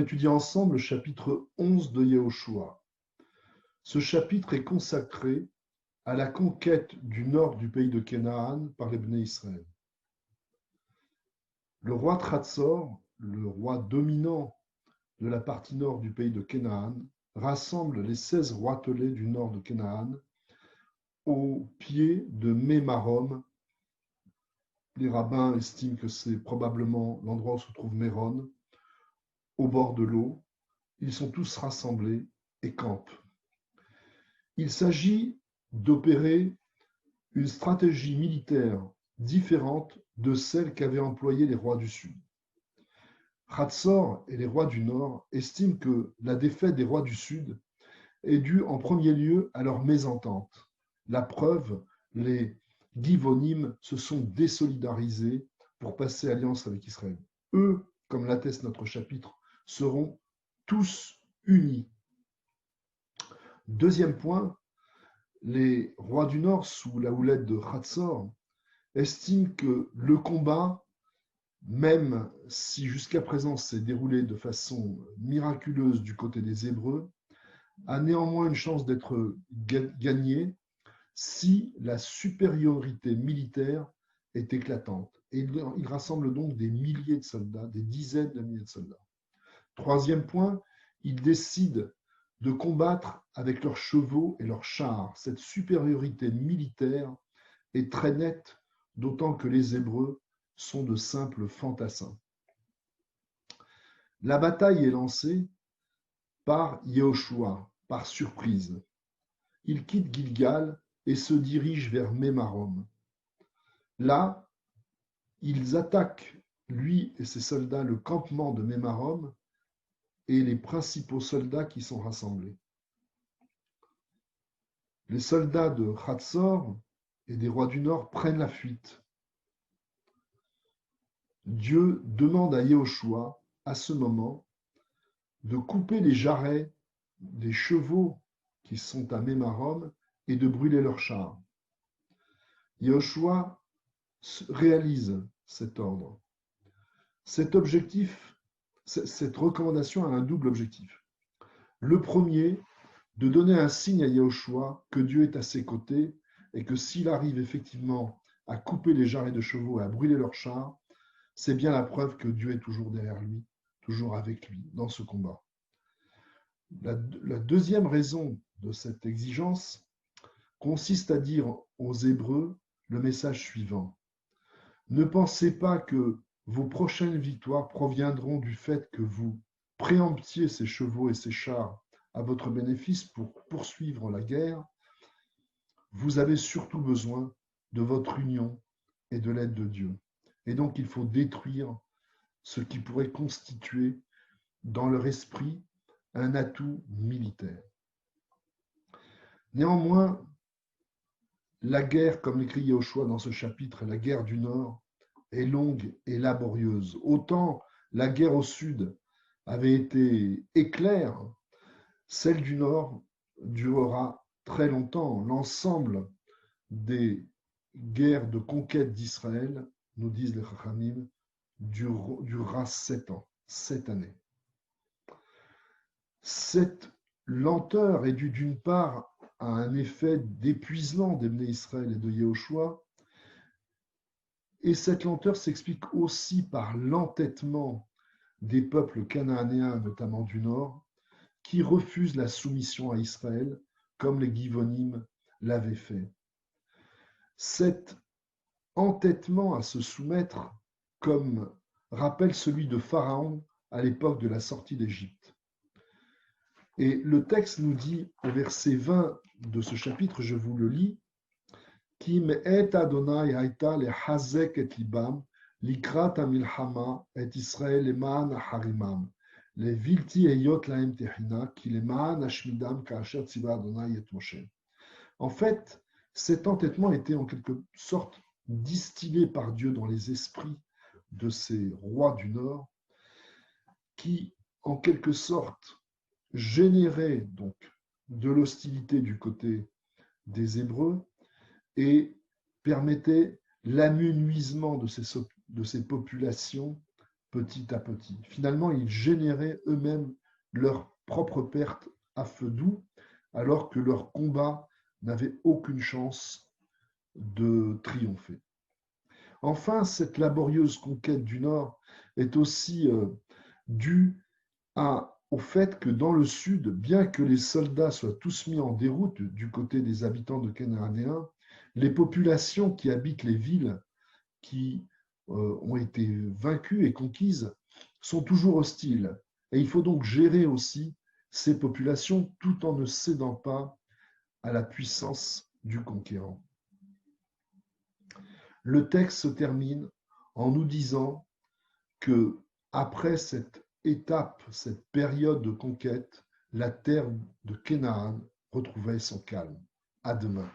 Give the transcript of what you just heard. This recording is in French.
étudier ensemble le chapitre 11 de Yehoshua. Ce chapitre est consacré à la conquête du nord du pays de Canaan par les Bnei Israël. Le roi Tratsor, le roi dominant de la partie nord du pays de Canaan, rassemble les 16 roitelets du nord de Canaan au pied de Mémarom. Les rabbins estiment que c'est probablement l'endroit où se trouve Méron, au bord de l'eau. Ils sont tous rassemblés et campent. Il s'agit d'opérer une stratégie militaire différente de celle qu'avaient employée les rois du Sud. Hatzor et les rois du Nord estiment que la défaite des rois du Sud est due en premier lieu à leur mésentente. La preuve, les Givonim se sont désolidarisés pour passer alliance avec Israël. Eux, comme l'atteste notre chapitre, seront tous unis. Deuxième point, les rois du Nord, sous la houlette de Hatzor, estiment que le combat, même si jusqu'à présent s'est déroulé de façon miraculeuse du côté des Hébreux, a néanmoins une chance d'être gagné si la supériorité militaire est éclatante. Et il rassemble donc des milliers de soldats, des dizaines de milliers de soldats. Troisième point, ils décident de combattre avec leurs chevaux et leurs chars. Cette supériorité militaire est très nette, d'autant que les Hébreux sont de simples fantassins. La bataille est lancée par Yehoshua, par surprise. Il quitte Gilgal et se dirige vers Mémarom. Là, ils attaquent, lui et ses soldats, le campement de Mémarom et les principaux soldats qui sont rassemblés. Les soldats de Hatzor et des rois du Nord prennent la fuite. Dieu demande à Yehoshua, à ce moment, de couper les jarrets des chevaux qui sont à Mémarom et de brûler leurs chars. Yehoshua réalise cet ordre. Cette recommandation a un double objectif. Le premier, de donner un signe à Yehoshua que Dieu est à ses côtés et que s'il arrive effectivement à couper les jarrets de chevaux et à brûler leurs chars, c'est bien la preuve que Dieu est toujours derrière lui, toujours avec lui dans ce combat. La deuxième raison de cette exigence consiste à dire aux Hébreux le message suivant. Ne pensez pas que vos prochaines victoires proviendront du fait que vous préemptiez ces chevaux et ces chars à votre bénéfice pour poursuivre la guerre. Vous avez surtout besoin de votre union et de l'aide de Dieu. Et donc, il faut détruire ce qui pourrait constituer dans leur esprit un atout militaire. Néanmoins, la guerre, comme l'écrit Yehoshua dans ce chapitre, la guerre du Nord, est longue et laborieuse. Autant la guerre au Sud avait été éclair, celle du Nord durera très longtemps. L'ensemble des guerres de conquête d'Israël, nous disent les Chachamim, durera 7 ans, 7 années. Cette lenteur est due d'une part à un effet d'épuisement des Bnei Israël et de Yehoshua, et cette lenteur s'explique aussi par l'entêtement des peuples cananéens, notamment du Nord, qui refusent la soumission à Israël, comme les Givonim l'avaient fait. Cet entêtement à se soumettre, comme rappelle celui de Pharaon à l'époque de la sortie d'Égypte. Et le texte nous dit, au verset 20 de ce chapitre, je vous le lis, Ki me'et Adonai hayta lehazek et libam, likrat hamilchama et Israël leman harimam, le vilti eyot lahem tehina, ki leman hashmidam ka'asher tziva Adonai et Moshe. En fait, cet entêtement était en quelque sorte distillé par Dieu dans les esprits de ces rois du Nord, qui, en quelque sorte, généraient donc de l'hostilité du côté des Hébreux et permettaient l'amenuisement de ces populations petit à petit. Finalement, ils généraient eux-mêmes leur propre perte à feu doux, alors que leur combat n'avait aucune chance de triompher. Enfin, cette laborieuse conquête du Nord est aussi due au fait que dans le Sud, bien que les soldats soient tous mis en déroute du côté des habitants de Cananéens, les populations qui habitent les villes qui ont été vaincues et conquises sont toujours hostiles. Et il faut donc gérer aussi ces populations tout en ne cédant pas à la puissance du conquérant. Le texte se termine en nous disant que après cette étape, cette période de conquête, la terre de Canaan retrouvait son calme. À demain.